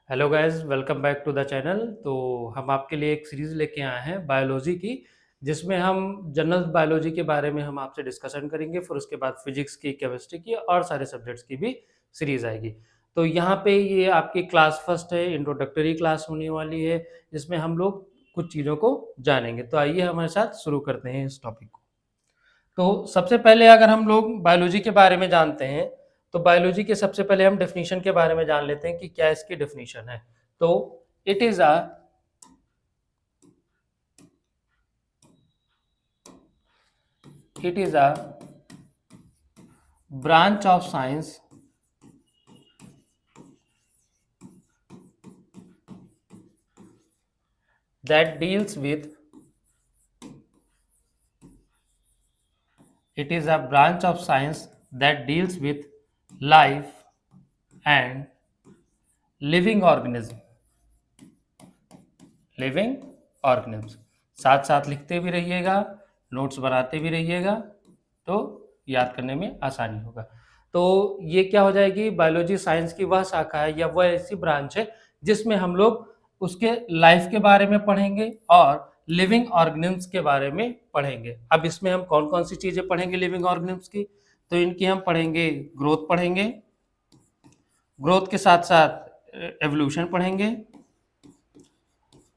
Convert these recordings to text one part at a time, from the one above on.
Hello guys, welcome back to the channel. तो हम आपके लिए एक सीरीज़ लेके आए हैं बायोलॉजी की, जिसमें हम जनरल बायोलॉजी के बारे में हम आपसे डिस्कशन करेंगे। फिर उसके बाद फिजिक्स की, केमिस्ट्री की और सारे सब्जेक्ट्स की भी सीरीज़ आएगी। तो यहाँ पे ये आपकी क्लास फर्स्ट है, इंट्रोडक्टरी क्लास होने वाली है, जिसमें हम लोग कुछ चीज़ों को जानेंगे। तो आइए हमारे साथ शुरू करते हैं इस टॉपिक को। तो सबसे पहले अगर हम लोग बायोलॉजी के बारे में जानते हैं, तो बायोलॉजी के सबसे पहले हम डेफिनेशन के बारे में जान लेते हैं कि क्या इसकी डेफिनेशन है। तो it is a it is a branch of science that deals with it is a branch of science that deals with life and living organism living organisms. साथ साथ लिखते भी रहिएगा, नोट्स बनाते भी रहिएगा, तो याद करने में आसानी होगा। तो ये क्या हो जाएगी, बायोलॉजी साइंस की वह शाखा है या वह ऐसी ब्रांच है जिसमें हम लोग उसके लाइफ के बारे में पढ़ेंगे और लिविंग ऑर्गेनिम्स के बारे में पढ़ेंगे। अब इसमें हम कौन कौन सी चीज़ें पढ़ेंगे लिविंग ऑर्गेनिम्स की, तो इनकी हम पढ़ेंगे ग्रोथ पढ़ेंगे, ग्रोथ के साथ साथ एवोल्यूशन पढ़ेंगे,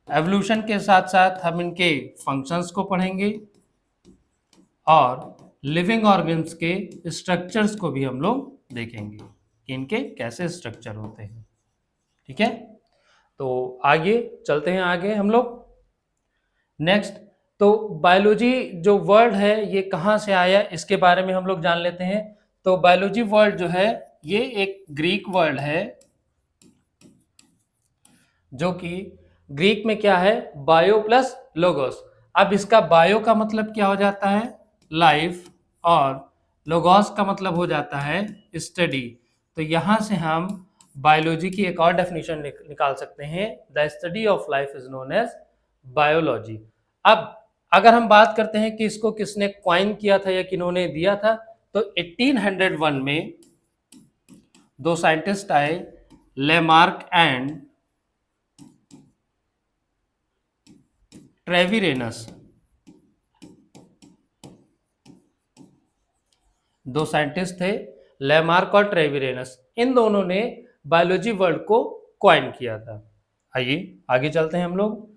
एवोल्यूशन के साथ साथ हम इनके फंक्शंस को पढ़ेंगे और लिविंग ऑर्गन्स के स्ट्रक्चर्स को भी हम लोग देखेंगे कि इनके कैसे स्ट्रक्चर होते हैं। ठीक है, तो आगे चलते हैं। आगे हम लोग नेक्स्ट, तो बायोलॉजी जो वर्ड है ये कहाँ से आया इसके बारे में हम लोग जान लेते हैं। तो बायोलॉजी वर्ड जो है ये एक ग्रीक वर्ड है, जो कि ग्रीक में क्या है, बायो प्लस लोगोस। अब इसका बायो का मतलब क्या हो जाता है, लाइफ, और लोगोस का मतलब हो जाता है स्टडी। तो यहां से हम बायोलॉजी की एक और डेफिनेशन निकाल सकते हैं, the study of life is known as biology. अब अगर हम बात करते हैं कि इसको किसने क्वाइन किया था या किन्होंने दिया था, तो 1801 में दो साइंटिस्ट आए, लेमार्क एंड ट्रेविरेनस। दो साइंटिस्ट थे, लेमार्क और ट्रेविरेनस। इन दोनों ने बायोलॉजी वर्ड को क्वाइन किया था। आइए आगे चलते हैं हम लोग।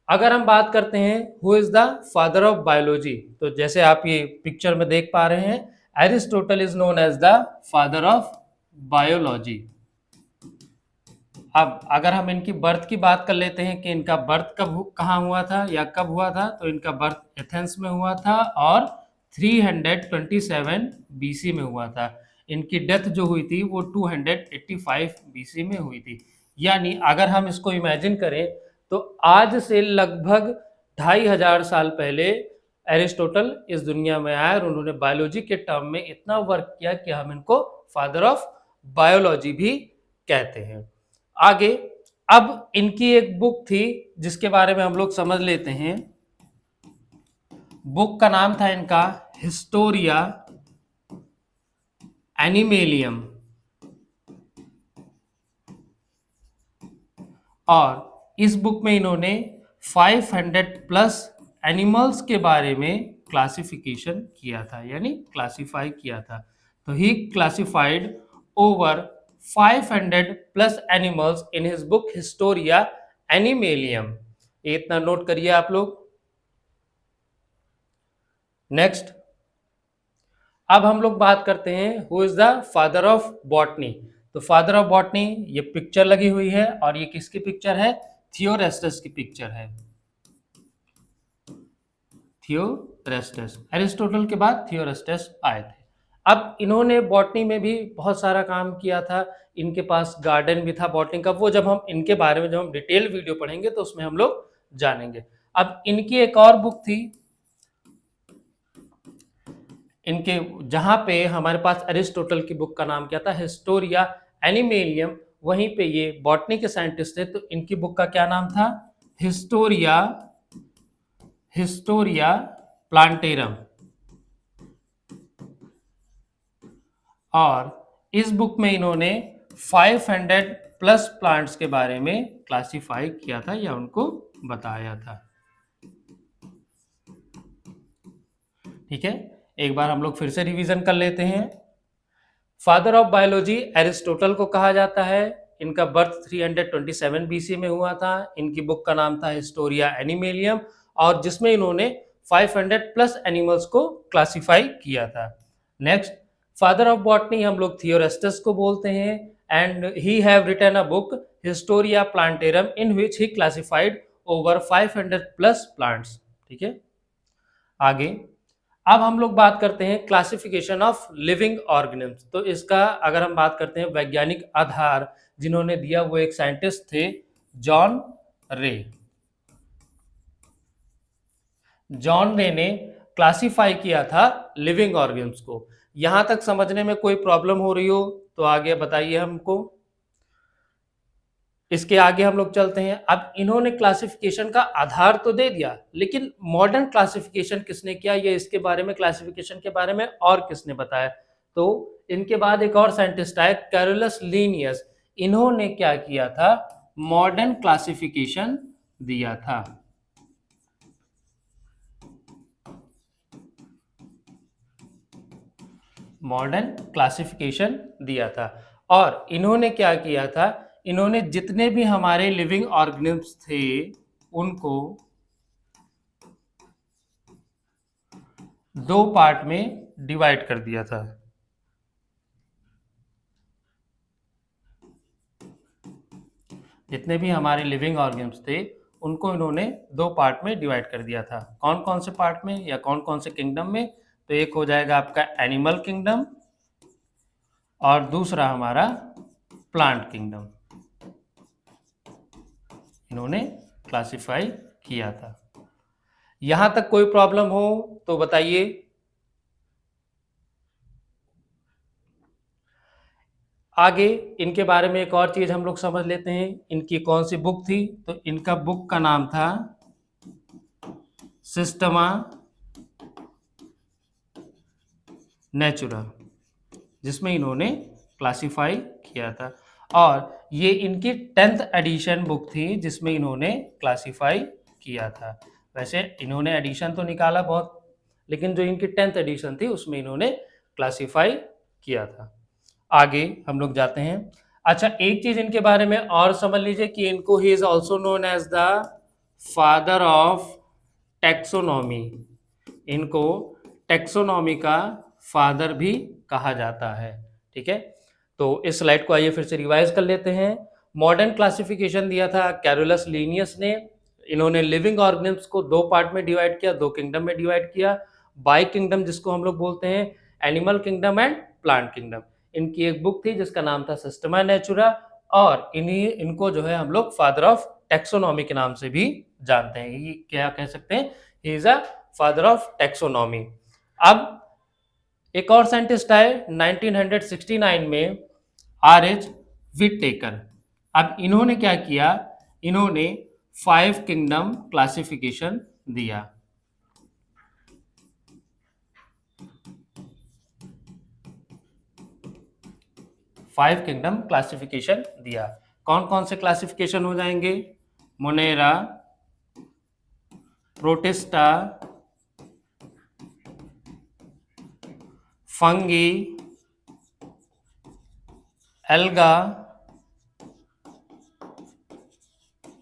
अगर हम बात करते हैं who is the father of biology, तो जैसे आप ये पिक्चर में देख पा रहे हैं, Aristotle is known as the father of biology. अब अगर हम इनकी बर्थ की बात कर लेते हैं कि इनका बर्थ कहाँ हुआ था या कब हुआ था, तो इनका बर्थ एथेंस में हुआ था और 327 बीसी में हुआ था। इनकी डेथ जो हुई थी वो 285 बीसी में हुई थी। यानी अगर हम इसको इमेजिन करें तो आज से लगभग 2500 साल पहले एरिस्टोटल इस दुनिया में आए और उन्होंने बायोलॉजी के टर्म में इतना वर्क किया कि हम इनको फादर ऑफ बायोलॉजी भी कहते हैं। आगे, अब इनकी एक बुक थी जिसके बारे में हम लोग समझ लेते हैं। बुक का नाम था इनका हिस्टोरिया एनिमेलियम, और इस बुक में इन्होंने 500 प्लस एनिमल्स के बारे में क्लासिफिकेशन किया था, यानी क्लासिफाई किया था। तो he classified over 500 plus animals in his book Historia Animalium. इतना नोट करिए आप लोग। नेक्स्ट, अब हम लोग बात करते हैं who is the father of botany. तो फादर ऑफ बॉटनी, ये पिक्चर लगी हुई है और ये किसकी पिक्चर है, थियोरेस्टस की पिक्चर है। थियोरेस्टस, एरिस्टोटल के बाद थियोरेस्टस आए थे। अब इन्होंने बॉटनी में भी बहुत सारा काम किया था, इनके पास गार्डन भी था बॉटनी का। वो जब हम इनके बारे में जब हम डिटेल वीडियो पढ़ेंगे तो उसमें हम लोग जानेंगे। अब इनकी एक और बुक थी, इनके जहां पे हमारे पास एरिस्टोटल की बुक का नाम क्या था, हिस्टोरिया एनिमेलियम। वहीं पे ये बॉटनी के साइंटिस्ट थे, तो इनकी बुक का क्या नाम था, हिस्टोरिया हिस्टोरिया प्लांटेरम। और इस बुक में इन्होंने 500 प्लस प्लांट्स के बारे में क्लासिफाई किया था या उनको बताया था। ठीक है, एक बार हम लोग फिर से रिवीजन कर लेते हैं। फादर ऑफ बायोलॉजी एरिस्टोटल को कहा जाता है। इनका बर्थ 327 बीसी में हुआ था। इनकी बुक का नाम था हिस्टोरिया एनिमेलियम, और जिसमें इन्होंने 500 प्लस एनिमल्स को क्लासिफाई किया था। नेक्स्ट, फादर ऑफ बॉटनी हम लोग थियोरेस्टस को बोलते हैं, and he have written a book Historia Plantarum in which he classified over 500 plus plants. ठीक है, आगे अब हम लोग बात करते हैं क्लासिफिकेशन ऑफ लिविंग ऑर्गेनिम्स। तो इसका अगर हम बात करते हैं वैज्ञानिक आधार जिन्होंने दिया वो एक साइंटिस्ट थे, जॉन रे। जॉन रे ने क्लासिफाई किया था लिविंग ऑर्गेनिम्स को। यहां तक समझने में कोई प्रॉब्लम हो रही हो तो आगे बताइए हमको। इसके आगे हम लोग चलते हैं। अब इन्होंने क्लासिफिकेशन का आधार तो दे दिया, लेकिन मॉडर्न क्लासिफिकेशन किसने किया, ये इसके बारे में, क्लासिफिकेशन के बारे में और किसने बताया? तो इनके बाद एक और साइंटिस्ट आए, कैरोलस लीनियस। इन्होंने क्या किया था? मॉडर्न क्लासिफिकेशन दिया था। मॉडर्न क्लासिफिकेशन दिया था। और इन्होंने क्या किया था? इन्होंने जितने भी हमारे लिविंग ऑर्गेनिम्स थे उनको दो पार्ट में डिवाइड कर दिया था। जितने भी हमारे लिविंग ऑर्गेनिम्स थे उनको इन्होंने दो पार्ट में डिवाइड कर दिया था। कौन कौन से पार्ट में या कौन कौन से किंगडम में? तो एक हो जाएगा आपका एनिमल किंगडम और दूसरा हमारा प्लांट किंगडम। इन्होंने क्लासिफाई किया था। यहां तक कोई प्रॉब्लम हो तो बताइए। आगे इनके बारे में एक और चीज हम लोग समझ लेते हैं। इनकी कौन सी बुक थी? तो इनका बुक का नाम था सिस्टमा नेचुरा, जिसमें इन्होंने क्लासिफाई किया था। और ये इनकी 10th एडिशन बुक थी जिसमें इन्होंने क्लासिफाई किया था। वैसे इन्होंने एडिशन तो निकाला बहुत, लेकिन जो इनकी 10th एडिशन थी उसमें इन्होंने क्लासिफाई किया था। आगे हम लोग जाते हैं। अच्छा, एक चीज इनके बारे में और समझ लीजिए कि इनको he is also known as the father of taxonomy. इनको टेक्सोनॉमी का फादर भी कहा जाता है। ठीक है, तो इस स्लाइड को आइए फिर से रिवाइज कर लेते हैं। मॉडर्न क्लासिफिकेशन दिया था कैरोलस लीनियस ने। इन्होंने लिविंग ऑर्गेनिम्स को दो पार्ट में डिवाइड किया, दो किंगडम में डिवाइड किया। बाई किंगडम जिसको हम लोग बोलते हैं animal kingdom and plant kingdom. इनकी एक बुक थी जिसका नाम था सिस्टमा नेचुरा, और इनको जो है हम लोग फादर ऑफ टेक्सोनॉमी के नाम से भी जानते हैं। ये क्या कह सकते हैं? He is a father of taxonomy. अब एक और साइंटिस्ट आए 1969 में, आर.एच. विटेकर। अब इन्होंने क्या किया? इन्होंने 5 किंगडम क्लासिफिकेशन दिया। 5 किंगडम क्लासिफिकेशन दिया। कौन कौन से क्लासिफिकेशन हो जाएंगे? मोनेरा, प्रोटिस्टा, फंगी, एल्गा,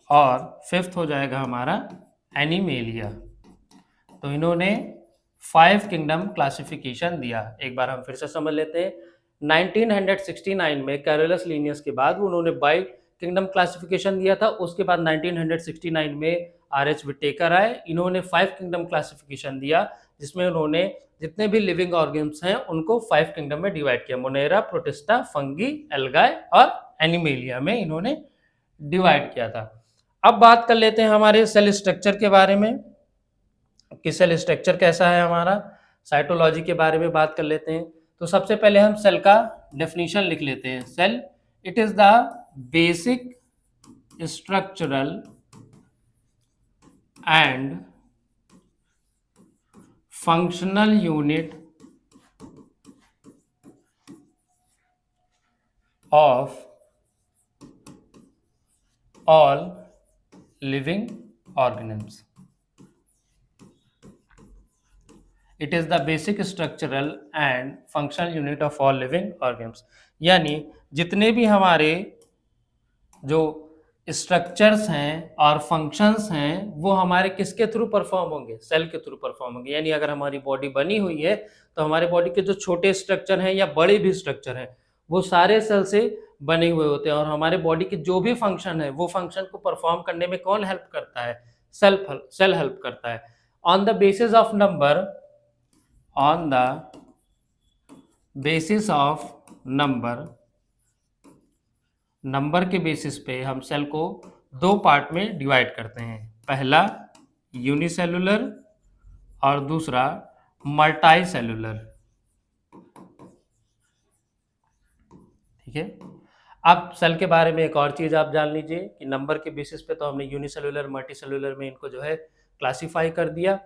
और फिफ्थ हो जाएगा हमारा एनिमेलिया। तो इन्होंने 5 किंगडम क्लासिफिकेशन दिया। एक बार हम फिर से समझ लेते हैं। 1969 में कैरोलस लीनियस के बाद उन्होंने बाई किंगडम क्लासिफिकेशन दिया था। उसके बाद 1969 में आर.एच. विटेकर आए। इन्होंने 5 किंगडम क्लासिफिकेशन दिया, जिसमें उन्होंने जितने भी लिविंग ऑर्गेनिम्स हैं उनको 5 किंगडम में डिवाइड किया। मोनेरा, प्रोटिस्टा, फंगी, एल्गाई और एनिमेलिया में इन्होंने डिवाइड किया था। अब बात कर लेते हैं हमारे सेल स्ट्रक्चर के बारे में कि सेल स्ट्रक्चर कैसा है हमारा। साइटोलॉजी के बारे में बात कर लेते हैं। तो सबसे पहले हम सेल का डेफिनेशन लिख लेते हैं। Cell, it is the basic structural and functional unit of all living organisms. It is the basic structural and functional unit of all living organisms. यानी जितने भी हमारे जो स्ट्रक्चर्स हैं और फंक्शंस हैं वो हमारे किसके थ्रू परफॉर्म होंगे, सेल के थ्रू परफॉर्म होंगे। यानी अगर हमारी बॉडी बनी हुई है तो हमारे बॉडी के जो छोटे स्ट्रक्चर हैं या बड़े भी स्ट्रक्चर हैं वो सारे सेल से बने हुए होते हैं, और हमारे बॉडी के जो भी फंक्शन है वो फंक्शन को परफॉर्म करने में कौन हेल्प करता है, सेल हेल्प करता है। On the basis of number, on the basis of number के बेसिस पे हम सेल को दो पार्ट में डिवाइड करते हैं। पहला यूनिसेलुलर और दूसरा मल्टी सेलुलर। ठीक है, अब सेल के बारे में एक और चीज आप जान लीजिए कि नंबर के बेसिस पे तो हमने यूनिसेलुलर मल्टी सेलुलर में इनको जो है क्लासिफाई कर दिया।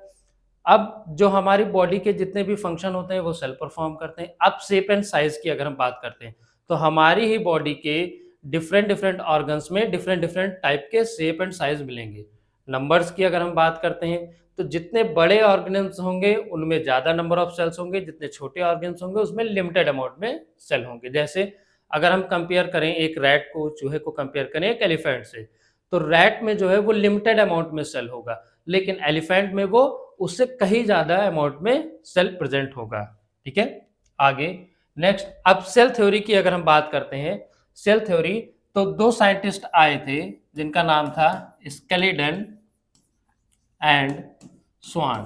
अब जो हमारी बॉडी के जितने भी फंक्शन होते हैं वो सेल परफॉर्म करते हैं। अब शेप एंड साइज की अगर हम बात करते हैं तो हमारी ही बॉडी के डिफरेंट ऑर्गन्स में डिफरेंट टाइप के शेप एंड साइज मिलेंगे। नंबर्स की अगर हम बात करते हैं तो जितने बड़े ऑर्गन्स होंगे उनमें ज्यादा नंबर ऑफ सेल्स होंगे, जितने छोटे ऑर्गन्स होंगे उसमें लिमिटेड अमाउंट में सेल होंगे। जैसे अगर हम कंपेयर करें एक रैट को, चूहे को कंपेयर करें एक एलिफेंट से, तो रैट में जो है वो लिमिटेड अमाउंट में सेल होगा, लेकिन एलिफेंट में वो उससे कहीं ज्यादा अमाउंट में सेल प्रेजेंट होगा। ठीक है, आगे नेक्स्ट अब सेल थ्योरी की अगर हम बात करते हैं, सेल थ्योरी तो दो साइंटिस्ट आए थे जिनका नाम था स्केलिडन एंड स्वान।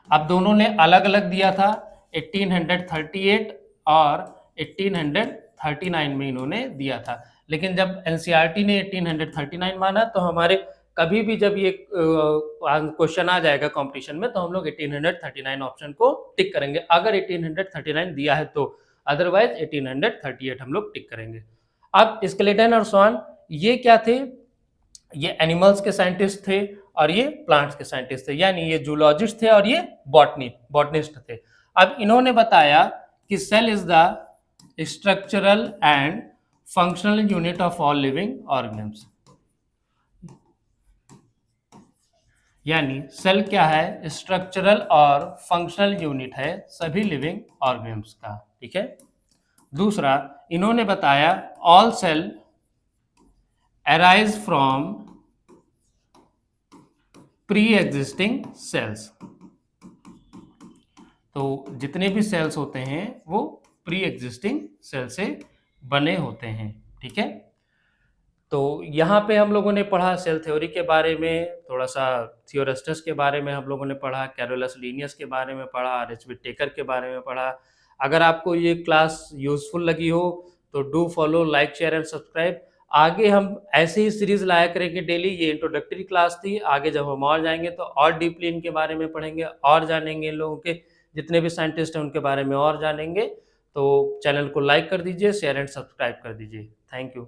अब दोनों ने अलग अलग दिया था, 1838 और 1839 में इन्होंने दिया था। लेकिन जब एनसीईआरटी ने 1839 माना तो हमारे कभी भी जब ये क्वेश्चन आ जाएगा कंपटीशन में तो हम लोग 1839 ऑप्शन को टिक करेंगे अगर 1839 दिया है तो, अदरवाइज 1838 हम लोग टिक करेंगे। अब स्केलेटन और स्वान ये क्या थे, ये एनिमल्स के साइंटिस्ट थे और ये प्लांट्स के साइंटिस्ट थे, यानी ये जूलॉजिस्ट थे और ये बॉटनिस्ट थे। अब इन्होंने बताया कि cell is the structural and functional unit of all living organisms. यानी सेल क्या है, स्ट्रक्चरल और फंक्शनल यूनिट है सभी लिविंग ऑर्गेनिम्स का। ठीक है, दूसरा इन्होंने बताया all cell arise from pre existing cells. तो जितने भी सेल्स होते हैं वो प्री एग्जिस्टिंग सेल से बने होते हैं। ठीक है, तो यहाँ पे हम लोगों ने पढ़ा सेल थ्योरी के बारे में, थोड़ा सा थियोरेस्टस के बारे में हम लोगों ने पढ़ा, कैरोलस लिनियस के बारे में पढ़ा, आरएचबी टेकर के बारे में पढ़ा। अगर आपको ये क्लास यूजफुल लगी हो तो do follow, like, share and subscribe. आगे हम ऐसे ही सीरीज लाया करेंगे डेली। ये इंट्रोडक्टरी क्लास थी, आगे जब हम और जाएंगे तो और डीपली इनके बारे में पढ़ेंगे और जानेंगे, इन लोगों के जितने भी साइंटिस्ट हैं उनके बारे में और जानेंगे। तो चैनल को लाइक कर दीजिए, शेयर एंड सब्सक्राइब कर दीजिए। Thank you.